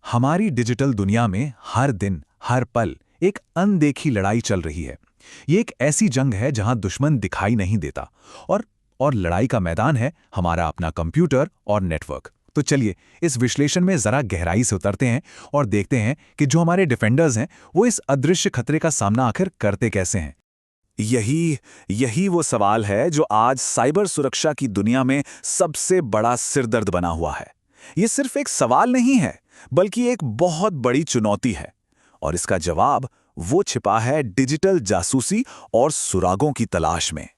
हमारी डिजिटल दुनिया में हर दिन, हर पल एक अनदेखी लड़ाई चल रही है। ये एक ऐसी जंग है जहां दुश्मन दिखाई नहीं देता और लड़ाई का मैदान है हमारा अपना कंप्यूटर और नेटवर्क। तो चलिए इस विश्लेषण में जरा गहराई से उतरते हैं और देखते हैं कि जो हमारे डिफेंडर्स हैं वो इस अदृश्य खतरे का सामना आखिर करते कैसे हैं। यही यही वो सवाल है जो आज साइबर सुरक्षा की दुनिया में सबसे बड़ा सिरदर्द बना हुआ है। ये सिर्फ एक सवाल नहीं है, बल्कि एक बहुत बड़ी चुनौती है। और इसका जवाब वो छिपा है डिजिटल जासूसी और सुरागों की तलाश में।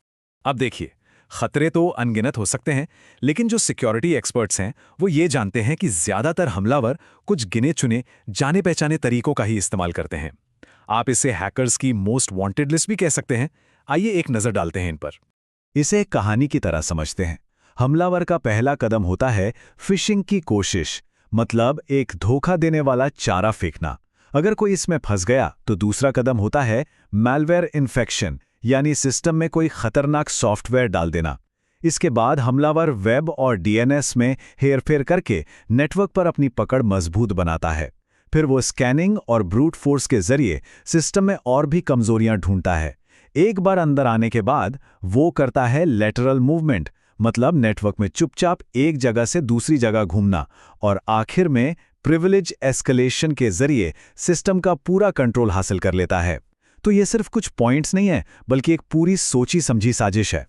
अब देखिए, खतरे तो अनगिनत हो सकते हैं, लेकिन जो सिक्योरिटी एक्सपर्ट्स हैं वो ये जानते हैं कि ज्यादातर हमलावर कुछ गिने चुने जाने पहचाने तरीकों का ही इस्तेमाल करते हैं। आप इसे हैकर्स की मोस्ट वांटेड लिस्ट भी कह सकते हैं। आइए एक नजर डालते हैं इन पर। इसे एक कहानी की तरह समझते हैं। हमलावर का पहला कदम होता है फिशिंग की कोशिश, मतलब एक धोखा देने वाला चारा फेंकना। अगर कोई इसमें फंस गया तो दूसरा कदम होता है मैलवेयर इन्फेक्शन, यानी सिस्टम में कोई खतरनाक सॉफ्टवेयर डाल देना। इसके बाद हमलावर वेब और डीएनएस में हेरफेर करके नेटवर्क पर अपनी पकड़ मजबूत बनाता है। फिर वो स्कैनिंग और ब्रूट फोर्स के जरिए सिस्टम में और भी कमजोरियां ढूंढता है। एक बार अंदर आने के बाद वो करता है लेटरल मूवमेंट, मतलब नेटवर्क में चुपचाप एक जगह से दूसरी जगह घूमना, और आखिर में प्रिविलेज एस्केलेशन के जरिए सिस्टम का पूरा कंट्रोल हासिल कर लेता है। तो ये सिर्फ कुछ पॉइंट्स नहीं है, बल्कि एक पूरी सोची समझी साजिश है।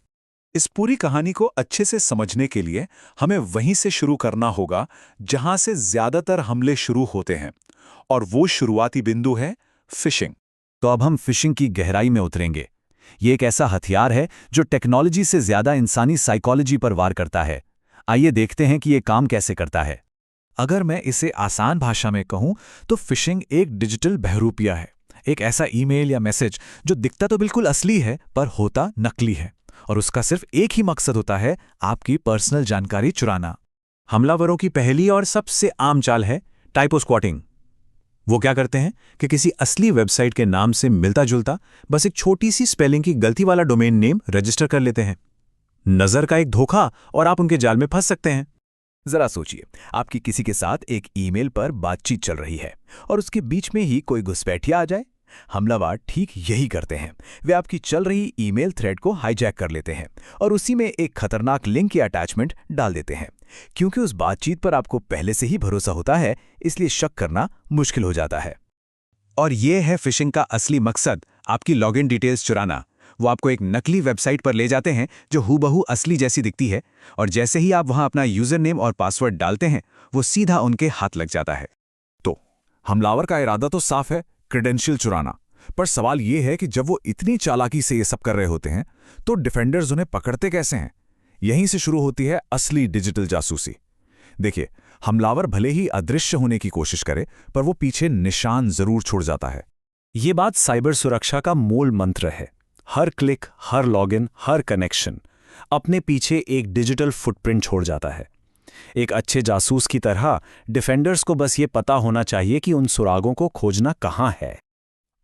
इस पूरी कहानी को अच्छे से समझने के लिए हमें वहीं से शुरू करना होगा जहां से ज्यादातर हमले शुरू होते हैं, और वो शुरुआती बिंदु है फिशिंग। तो अब हम फिशिंग की गहराई में उतरेंगे। ये एक ऐसा हथियार है जो टेक्नोलॉजी से ज्यादा इंसानी साइकोलॉजी पर वार करता है। आइए देखते हैं कि ये काम कैसे करता है। अगर मैं इसे आसान भाषा में कहूं तो फिशिंग एक डिजिटल बहरूपिया है। एक ऐसा ईमेल या मैसेज जो दिखता तो बिल्कुल असली है पर होता नकली है, और उसका सिर्फ एक ही मकसद होता है आपकी पर्सनल जानकारी चुराना। हमलावरों की पहली और सबसे आम चाल है टाइपो स्क्वाटिंग। वो क्या करते हैं कि किसी असली वेबसाइट के नाम से मिलता जुलता बस एक छोटी सी स्पेलिंग की गलती वाला डोमेन नेम रजिस्टर कर लेते हैं। नजर का एक धोखा और आप उनके जाल में फंस सकते हैं। जरा सोचिए, आपकी किसी के साथ एक ईमेल पर बातचीत चल रही है और उसके बीच में ही कोई घुसपैठिया आ जाए। हमलावर ठीक यही करते हैं। वे आपकी चल रही ईमेल थ्रेड को हाईजैक कर लेते हैं और उसी में एक खतरनाक लिंक या अटैचमेंट डाल देते हैं। क्योंकि उस बातचीत पर आपको पहले से ही भरोसा होता है, इसलिए शक करना मुश्किल हो जाता है। और ये है फिशिंग का असली मकसद, आपकी लॉगिन डिटेल्स चुराना। वो आपको एक नकली वेबसाइट पर ले जाते हैं जो हूबहू असली जैसी दिखती है, और जैसे ही आप वहां अपना यूजर नेम और पासवर्ड डालते हैं वो सीधा उनके हाथ लग जाता है। तो हमलावर का इरादा तो साफ है, क्रेडेंशियल चुराना। पर सवाल यह है कि जब वो इतनी चालाकी से ये सब कर रहे होते हैं तो डिफेंडर्स उन्हें पकड़ते कैसे हैं। यहीं से शुरू होती है असली डिजिटल जासूसी। देखिए, हमलावर भले ही अदृश्य होने की कोशिश करे, पर वो पीछे निशान जरूर छोड़ जाता है। ये बात साइबर सुरक्षा का मूल मंत्र है। हर क्लिक, हर लॉगिन, हर कनेक्शन अपने पीछे एक डिजिटल फुटप्रिंट छोड़ जाता है। एक अच्छे जासूस की तरह डिफेंडर्स को बस ये पता होना चाहिए कि उन सुरागों को खोजना कहां है।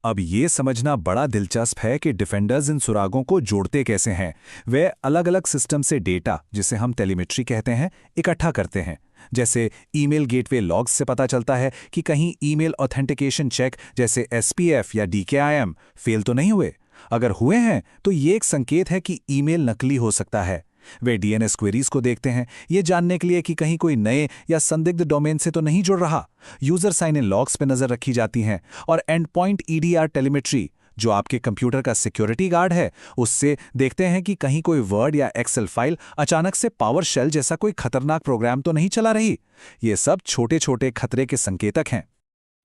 अब ये समझना बड़ा दिलचस्प है कि डिफेंडर्स इन सुरागों को जोड़ते कैसे हैं। वे अलग अलग सिस्टम से डेटा, जिसे हम टेलीमेट्री कहते हैं, इकट्ठा करते हैं। जैसे ईमेल गेटवे लॉग्स से पता चलता है कि कहीं ईमेल ऑथेंटिकेशन चेक जैसे एसपीएफ या डीकेआईएम फेल तो नहीं हुए। अगर हुए हैं तो ये एक संकेत है कि ईमेल नकली हो सकता है। वे डीएनएस क्वेरीज को देखते हैं, ये जानने के लिए कि कहीं कोई नए या संदिग्ध डोमेन से तो नहीं जुड़ रहा। यूजर साइन इन लॉग्स पे नजर रखी जाती हैं, और एंड पॉइंट ईडीआर टेलीमेट्री, जो आपके कंप्यूटर का सिक्योरिटी गार्ड है, उससे देखते हैं कि कहीं कोई वर्ड या एक्सेल फाइल अचानक से पावर शेल जैसा कोई खतरनाक प्रोग्राम तो नहीं चला रही। ये सब छोटे छोटे खतरे के संकेतक हैं।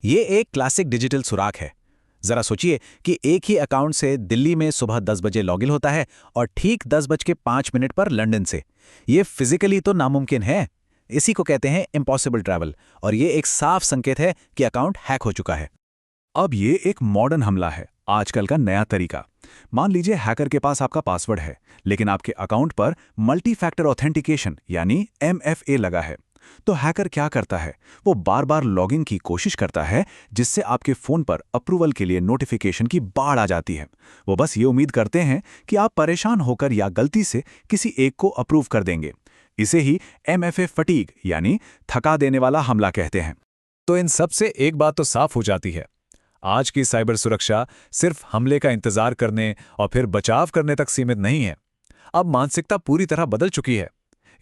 ये एक क्लासिक डिजिटल सुराग है। जरा सोचिए कि एक ही अकाउंट से दिल्ली में सुबह 10 बजे लॉगिन होता है और ठीक 10:05 पर लंदन से। ये फिजिकली तो नामुमकिन है। इसी को कहते हैं इम्पॉसिबल ट्रैवल, और ये एक साफ संकेत है कि अकाउंट हैक हो चुका है। अब ये एक मॉडर्न हमला है, आजकल का नया तरीका। मान लीजिए हैकर के पास आपका पासवर्ड है, लेकिन आपके अकाउंट पर मल्टी फैक्टर ऑथेंटिकेशन यानी MFA लगा है। तो हैकर क्या करता है, वो बार बार लॉगिन की कोशिश करता है, जिससे आपके फोन पर अप्रूवल के लिए नोटिफिकेशन की बाढ़ आ जाती है। वो बस ये उम्मीद करते हैं कि आप परेशान होकर या गलती से किसी एक को अप्रूव कर देंगे। इसे ही MFA फटीग यानी थका देने वाला हमला कहते हैं। तो इन सब से एक बात तो साफ हो जाती है, आज की साइबर सुरक्षा सिर्फ हमले का इंतजार करने और फिर बचाव करने तक सीमित नहीं है। अब मानसिकता पूरी तरह बदल चुकी है।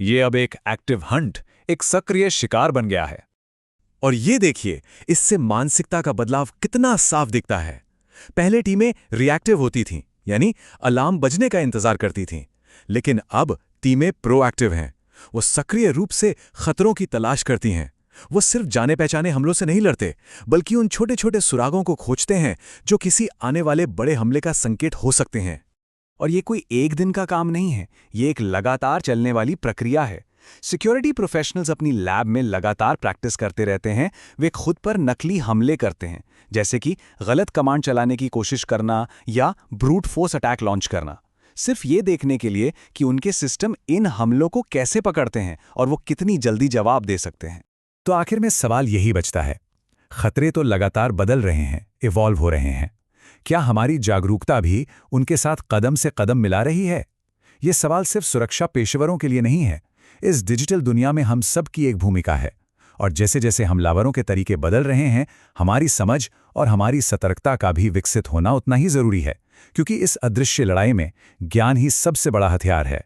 ये अब एक एक्टिव हंट, एक सक्रिय शिकार बन गया है। और ये देखिए, इससे मानसिकता का बदलाव कितना साफ दिखता है। पहले टीमें रिएक्टिव होती थीं, यानी अलार्म बजने का इंतजार करती थीं, लेकिन अब टीमें प्रोएक्टिव हैं। वो सक्रिय रूप से खतरों की तलाश करती हैं। वो सिर्फ जाने पहचाने हमलों से नहीं लड़ते, बल्कि उन छोटे छोटे सुरागों को खोजते हैं जो किसी आने वाले बड़े हमले का संकेत हो सकते हैं। और ये कोई एक दिन का काम नहीं है, ये एक लगातार चलने वाली प्रक्रिया है। सिक्योरिटी प्रोफेशनल्स अपनी लैब में लगातार प्रैक्टिस करते रहते हैं। वे खुद पर नकली हमले करते हैं, जैसे कि गलत कमांड चलाने की कोशिश करना या ब्रूट फोर्स अटैक लॉन्च करना, सिर्फ ये देखने के लिए कि उनके सिस्टम इन हमलों को कैसे पकड़ते हैं और वो कितनी जल्दी जवाब दे सकते हैं। तो आखिर में सवाल यही बचता है, खतरे तो लगातार बदल रहे हैं, इवॉल्व हो रहे हैं। क्या हमारी जागरूकता भी उनके साथ कदम से कदम मिला रही है? ये सवाल सिर्फ सुरक्षा पेशेवरों के लिए नहीं है। इस डिजिटल दुनिया में हम सब की एक भूमिका है, और जैसे जैसे हमलावरों के तरीके बदल रहे हैं, हमारी समझ और हमारी सतर्कता का भी विकसित होना उतना ही जरूरी है, क्योंकि इस अदृश्य लड़ाई में ज्ञान ही सबसे बड़ा हथियार है।